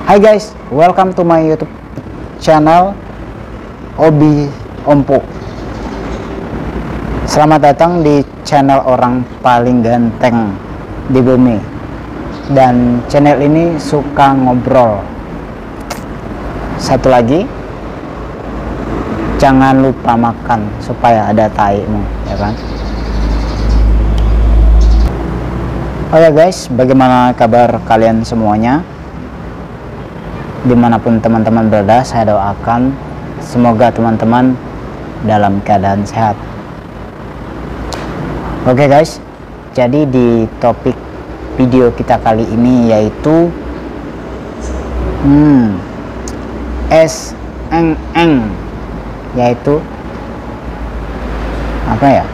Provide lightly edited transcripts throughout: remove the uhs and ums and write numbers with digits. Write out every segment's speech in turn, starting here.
Hai guys, welcome to my YouTube channel Obi Ompu. Selamat datang di channel orang paling ganteng di bumi. Dan channel ini suka ngobrol. Satu lagi, jangan lupa makan supaya ada taimu, ya kan? Oke guys, bagaimana kabar kalian semuanya? Dimanapun teman-teman berada, saya doakan semoga teman-teman dalam keadaan sehat. Oke guys, jadi di topik video kita kali ini yaitu yaitu apa ya,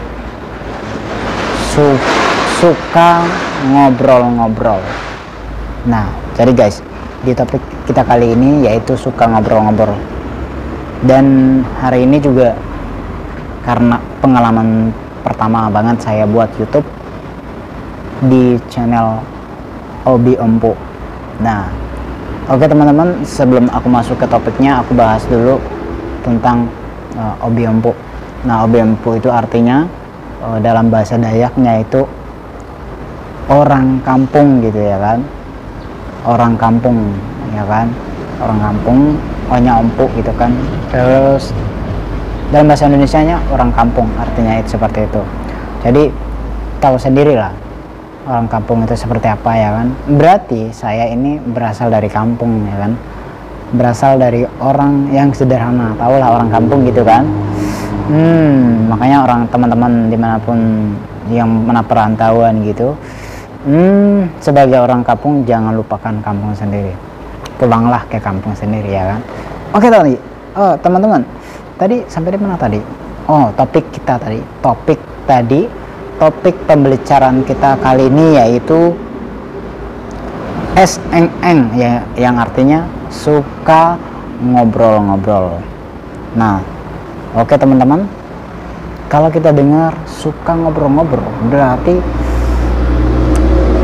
suka ngobrol-ngobrol. Nah, jadi guys, di topik kita kali ini yaitu suka ngobrol-ngobrol. Dan hari ini juga karena pengalaman pertama banget saya buat YouTube di channel Obi Ompu. Nah, oke teman-teman, sebelum aku masuk ke topiknya, aku bahas dulu tentang Obi Ompu. Nah, Obi Ompu itu artinya dalam bahasa Dayaknya itu orang kampung gitu ya kan, orang kampung ya kan, orang kampung, ohnya ompu gitu kan. Terus dalam bahasa Indonesianya orang kampung, artinya itu seperti itu. Jadi tahu sendiri lah orang kampung itu seperti apa ya kan. Berarti saya ini berasal dari kampung ya kan, berasal dari orang yang sederhana, tahu lah orang kampung gitu kan. Makanya orang teman-teman dimanapun yang mana perantauan gitu, sebagai orang kampung jangan lupakan kampung sendiri, pulanglah ke kampung sendiri ya kan. Oke teman-teman, tadi sampai di mana tadi? Topik pembicaraan kita kali ini yaitu ya, yang artinya suka ngobrol-ngobrol. Nah, oke teman-teman, kalau kita dengar suka ngobrol-ngobrol berarti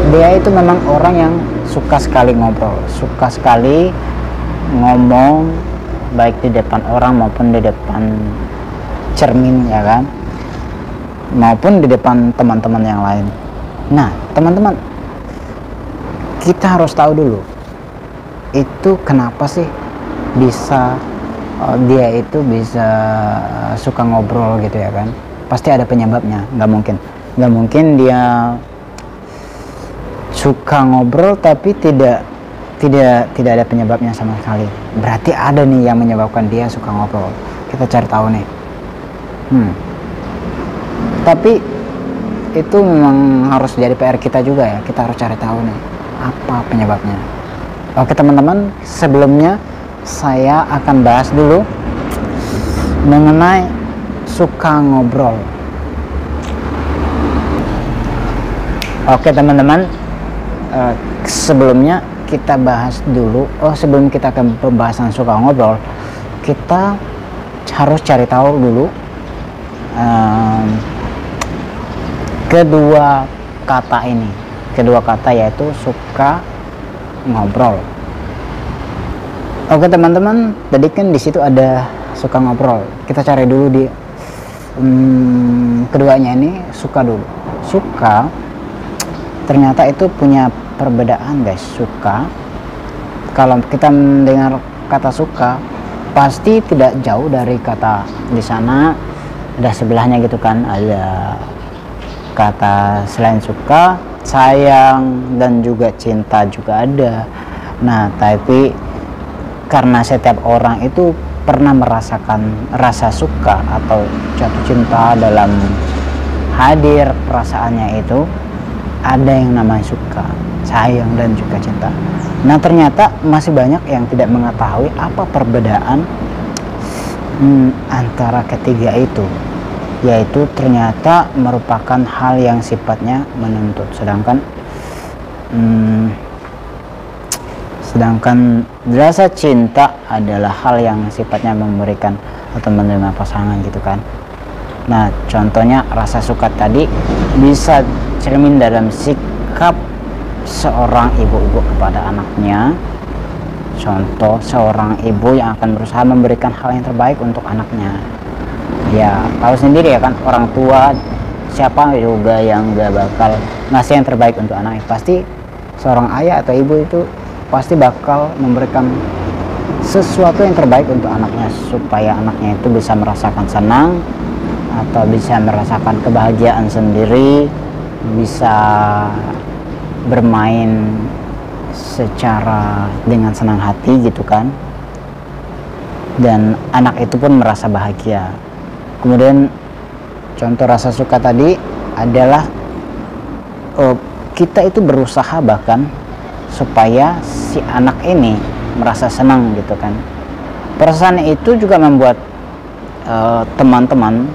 dia itu memang orang yang suka sekali ngobrol, suka sekali ngomong, baik di depan orang maupun di depan cermin ya kan, maupun di depan teman-teman yang lain. Nah teman-teman, kita harus tahu dulu itu kenapa sih bisa dia itu bisa suka ngobrol gitu ya kan. Pasti ada penyebabnya, nggak mungkin dia suka ngobrol tapi tidak ada penyebabnya sama sekali. Berarti ada nih yang menyebabkan dia suka ngobrol. Kita cari tahu nih. Tapi itu memang harus jadi PR kita juga ya. Kita harus cari tahu nih apa penyebabnya. Oke teman-teman, sebelumnya saya akan bahas dulu mengenai suka ngobrol. Oke teman-teman, sebelumnya kita bahas dulu, sebelum kita ke pembahasan suka ngobrol, kita harus cari tahu dulu kedua kata yaitu suka ngobrol. Oke teman-teman, tadi kan di situ ada suka ngobrol. Kita cari dulu di keduanya ini, suka dulu. Suka ternyata itu punya perbedaan guys. Suka, kalau kita mendengar kata suka pasti tidak jauh dari kata di sana ada sebelahnya gitu kan, ada kata selain suka, sayang dan juga cinta juga ada. Nah tapi karena setiap orang itu pernah merasakan rasa suka atau jatuh cinta dalam hadir perasaannya itu, ada yang namanya suka, sayang dan juga cinta. Nah ternyata masih banyak yang tidak mengetahui apa perbedaan antara ketiga itu, yaitu ternyata merupakan hal yang sifatnya menuntut, sedangkan rasa cinta adalah hal yang sifatnya memberikan atau menerima pasangan gitu kan. Nah contohnya rasa suka tadi bisa cermin dalam sikap seorang ibu-ibu kepada anaknya, contoh seorang ibu yang akan berusaha memberikan hal yang terbaik untuk anaknya. Ya tahu sendiri ya kan, orang tua siapa juga yang gak bakal ngasih yang terbaik untuk anaknya. Pasti seorang ayah atau ibu itu pasti bakal memberikan sesuatu yang terbaik untuk anaknya, supaya anaknya itu bisa merasakan senang atau bisa merasakan kebahagiaan sendiri, bisa bermain secara dengan senang hati gitu kan, dan anak itu pun merasa bahagia. Kemudian contoh rasa suka tadi adalah kita itu berusaha bahkan supaya si anak ini merasa senang gitu kan. Perasaan itu juga membuat teman-teman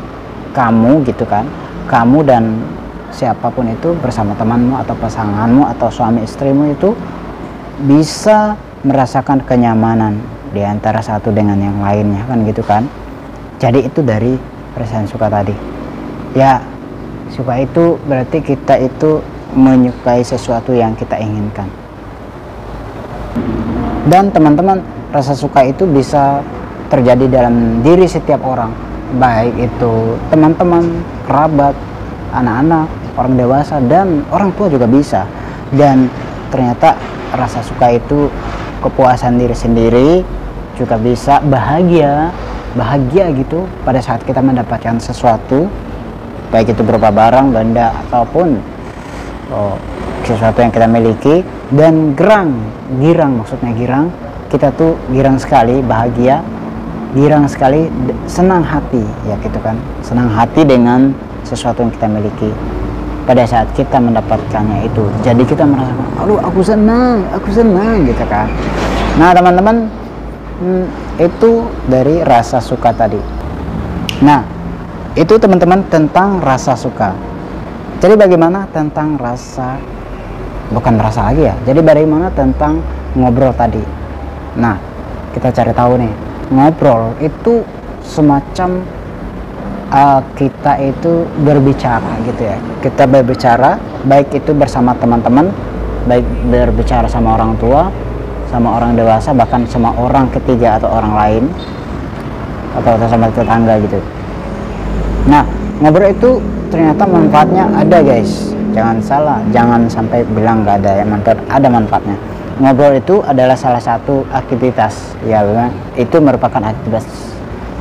kamu gitu kan, kamu dan siapapun itu bersama temanmu atau pasanganmu atau suami istrimu itu bisa merasakan kenyamanan di antara satu dengan yang lainnya kan gitu kan. Jadi itu dari perasaan suka tadi ya. Suka itu berarti kita itu menyukai sesuatu yang kita inginkan. Dan teman-teman, rasa suka itu bisa terjadi dalam diri setiap orang, baik itu teman-teman, kerabat, anak-anak, orang dewasa, dan orang tua juga bisa. Dan ternyata rasa suka itu kepuasan diri sendiri, juga bisa bahagia gitu pada saat kita mendapatkan sesuatu, baik itu berupa barang, benda, ataupun sesuatu yang kita miliki. Dan girang, maksudnya girang, kita tuh girang sekali, bahagia, girang sekali, senang hati ya gitu kan, senang hati dengan sesuatu yang kita miliki pada saat kita mendapatkannya itu. Jadi kita merasakan, aduh aku senang gitu kan. Nah teman-teman, itu dari rasa suka tadi. Nah itu teman-teman tentang rasa suka. Jadi bagaimana tentang rasa, bukan rasa lagi ya, jadi bagaimana tentang ngobrol tadi. Nah kita cari tahu nih, ngobrol itu semacam kita itu berbicara gitu ya. Kita berbicara baik itu bersama teman-teman, baik berbicara sama orang tua, sama orang dewasa, bahkan sama orang ketiga atau orang lain, atau sama tetangga gitu. Nah ngobrol itu ternyata manfaatnya ada guys, jangan salah, jangan sampai bilang nggak ada yang manfaat, ada manfaatnya. Ngobrol itu adalah salah satu aktivitas ya, itu merupakan aktivitas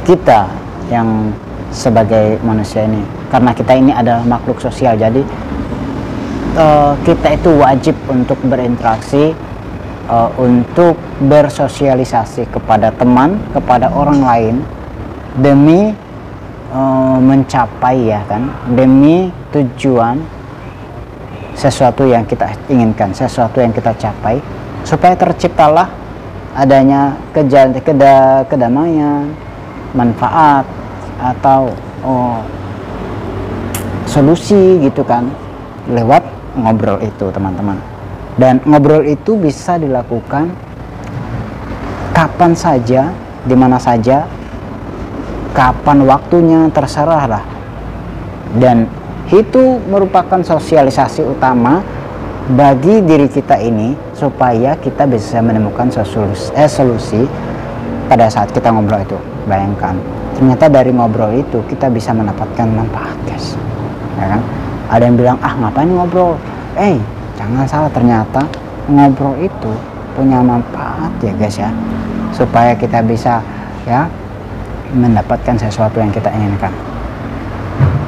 kita yang sebagai manusia ini, karena kita ini adalah makhluk sosial. Jadi kita itu wajib untuk berinteraksi, untuk bersosialisasi kepada teman, kepada orang lain, demi mencapai ya kan, demi tujuan sesuatu yang kita inginkan, sesuatu yang kita capai, supaya terciptalah adanya kedamaian, manfaat, atau solusi gitu kan, lewat ngobrol itu teman-teman. Dan ngobrol itu bisa dilakukan kapan saja, di mana saja, kapan waktunya, terserah lah. Dan itu merupakan sosialisasi utama bagi diri kita ini, supaya kita bisa menemukan solusi pada saat kita ngobrol itu. Bayangkan, ternyata dari ngobrol itu kita bisa mendapatkan manfaat guys ya kan. Ada yang bilang, ngapain ngobrol, jangan salah, ternyata ngobrol itu punya manfaat ya guys ya, supaya kita bisa ya mendapatkan sesuatu yang kita inginkan.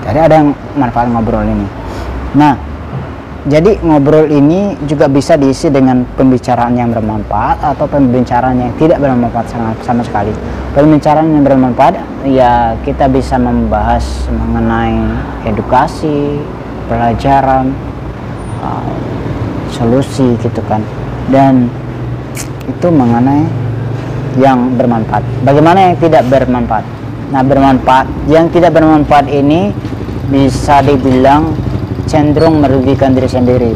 Jadi ada yang manfaat ngobrol ini. Nah jadi ngobrol ini juga bisa diisi dengan pembicaraan yang bermanfaat atau pembicaraan yang tidak bermanfaat sama sekali. Pembicaraan yang bermanfaat ya kita bisa membahas mengenai edukasi, pelajaran, solusi gitu kan. Dan itu mengenai yang bermanfaat. Bagaimana yang tidak bermanfaat? Nah bermanfaat, yang tidak bermanfaat ini bisa dibilang cenderung merugikan diri sendiri,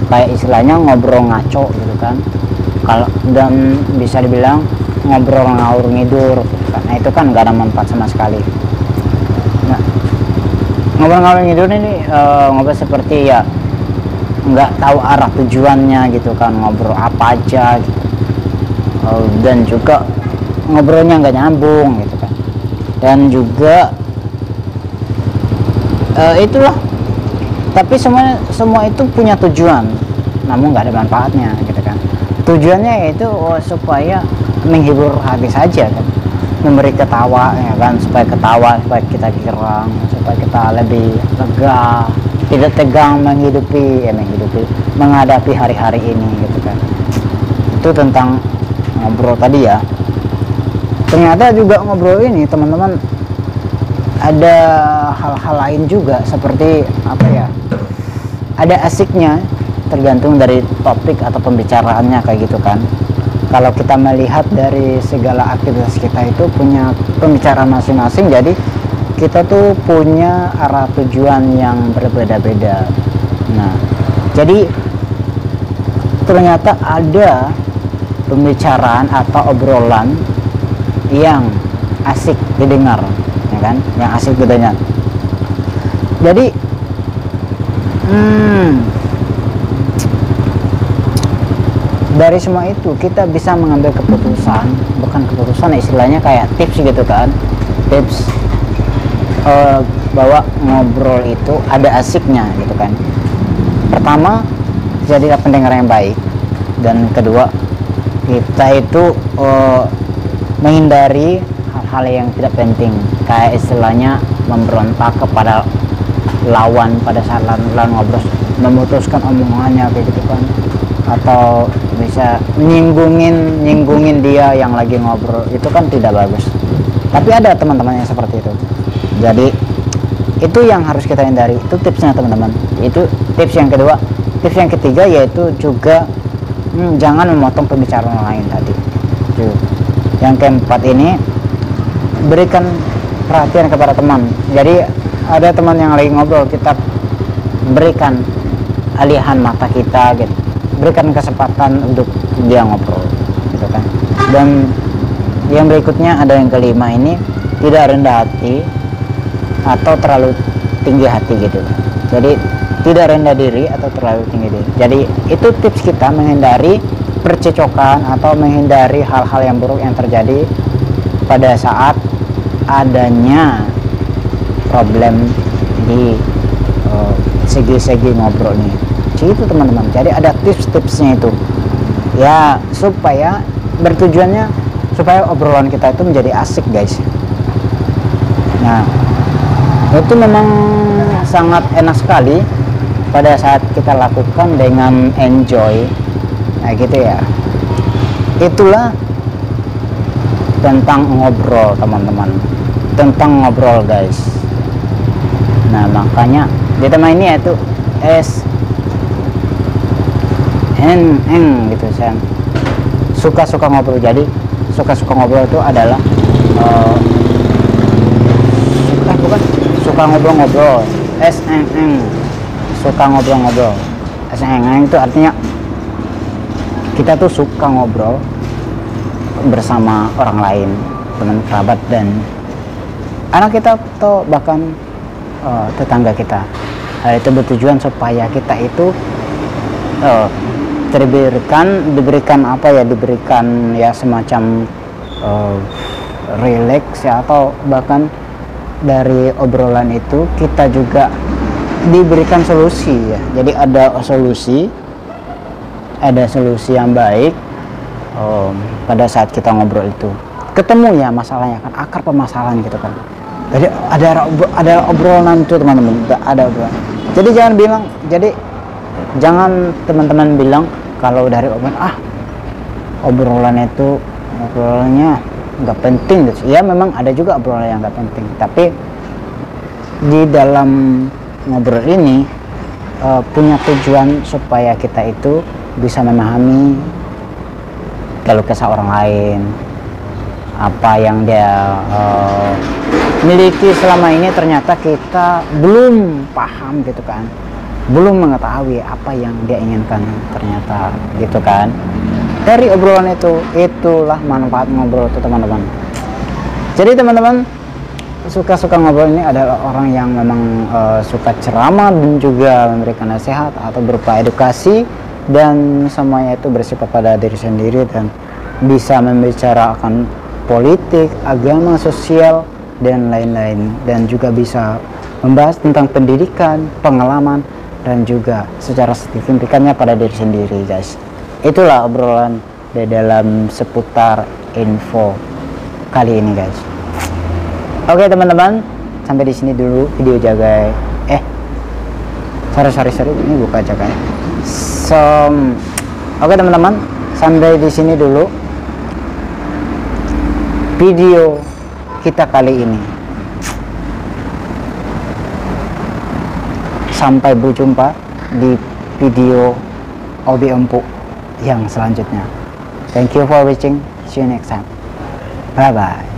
kayak istilahnya ngobrol ngaco gitu kan. Dan bisa dibilang ngobrol ngawur ngidur, karena itu kan gak ada manfaat sama sekali. Nah, ngobrol ngawur ngidur ini ngobrol seperti ya nggak tahu arah tujuannya gitu kan, ngobrol apa aja gitu. dan juga ngobrolnya nggak nyambung gitu kan, dan juga itulah. Tapi semua itu punya tujuan, namun nggak ada manfaatnya gitu kan. Tujuannya yaitu supaya menghibur hati saja kan, memberi ketawa ya kan, supaya ketawa, supaya kita girang, supaya kita lebih lega, tidak tegang menghadapi hari-hari ini gitu kan. Itu tentang ngobrol tadi ya. Ternyata juga ngobrol ini teman-teman ada hal-hal lain juga, seperti apa ya, ada asiknya, tergantung dari topik atau pembicaraannya kayak gitu kan. Kalau kita melihat dari segala aktivitas kita itu punya pembicaraan masing-masing, jadi kita tuh punya arah tujuan yang berbeda-beda. Nah, jadi ternyata ada pembicaraan atau obrolan yang asik didengar, ya kan, yang asik didengar. Jadi dari semua itu kita bisa mengambil keputusan, bukan keputusan, istilahnya kayak tips gitu kan, tips bahwa ngobrol itu ada asiknya gitu kan. Pertama, jadilah pendengar yang baik, dan kedua, kita itu menghindari hal-hal yang tidak penting, kayak istilahnya memberontak kepada lawan pada saat lawan ngobrol, memutuskan omongannya kayak gitu kan, atau bisa nyinggungin dia yang lagi ngobrol, itu kan tidak bagus. Tapi ada teman-teman yang seperti itu, jadi itu yang harus kita hindari. Itu tipsnya teman-teman. Itu tips yang kedua. Tips yang ketiga yaitu juga jangan memotong pembicaraan orang lain tadi. Yang keempat ini, berikan perhatian kepada teman. Jadi ada teman yang lagi ngobrol, kita berikan alihan mata kita gitu, berikan kesempatan untuk dia ngobrol gitu kan. Dan yang berikutnya ada yang kelima ini, tidak rendah hati atau terlalu tinggi hati gitu. Jadi tidak rendah diri atau terlalu tinggi diri. Jadi itu tips kita menghindari percecokan atau menghindari hal-hal yang buruk yang terjadi pada saat adanya problem di segi-segi ngobrol nih. Itu teman-teman. Jadi ada tips-tipsnya itu ya, supaya bertujuannya supaya obrolan kita itu menjadi asik guys. Nah, itu memang sangat enak sekali pada saat kita lakukan dengan enjoy, nah gitu ya. Itulah tentang ngobrol teman-teman, tentang ngobrol guys. Nah makanya di tema ini yaitu SNN gitu, saya suka-suka ngobrol. Jadi suka-suka ngobrol itu adalah suka ngobrol-ngobrol. SNN, suka ngobrol-ngobrol. SNN itu artinya kita tuh suka ngobrol bersama orang lain, teman kerabat dan anak kita atau bahkan tetangga kita. Hal itu bertujuan supaya kita itu diberikan ya semacam relax ya, atau bahkan dari obrolan itu kita juga diberikan solusi ya. Jadi ada solusi yang baik pada saat kita ngobrol itu. Ketemu ya masalahnya kan, akar permasalahan gitu kan. Jadi ada obrolan itu teman-teman, ada obrolan. Jadi jangan teman-teman bilang kalau dari obrolannya nggak penting gitu. Ya memang ada juga obrolan yang nggak penting, tapi di dalam ngobrol ini punya tujuan supaya kita itu bisa memahami keluh kesah orang lain, apa yang dia miliki selama ini ternyata kita belum paham gitu kan, belum mengetahui apa yang dia inginkan ternyata gitu kan. Dari obrolan itulah manfaat ngobrol itu teman-teman. Jadi teman-teman, suka-suka ngobrol ini adalah orang yang memang suka ceramah dan juga memberikan nasihat atau berupa edukasi, dan semuanya itu bersifat pada diri sendiri dan bisa membicarakan politik, agama, sosial, dan lain-lain, dan juga bisa membahas tentang pendidikan, pengalaman, dan juga secara signifikannya pada diri sendiri, guys. Itulah obrolan di dalam seputar info kali ini, guys. Oke teman-teman, sampai di sini dulu video jaga. Sorry, ini buka jaga. Oke teman-teman, sampai di sini dulu video kita kali ini. Sampai berjumpa di video Obi Empuk yang selanjutnya. Thank you for watching. See you next time. Bye bye.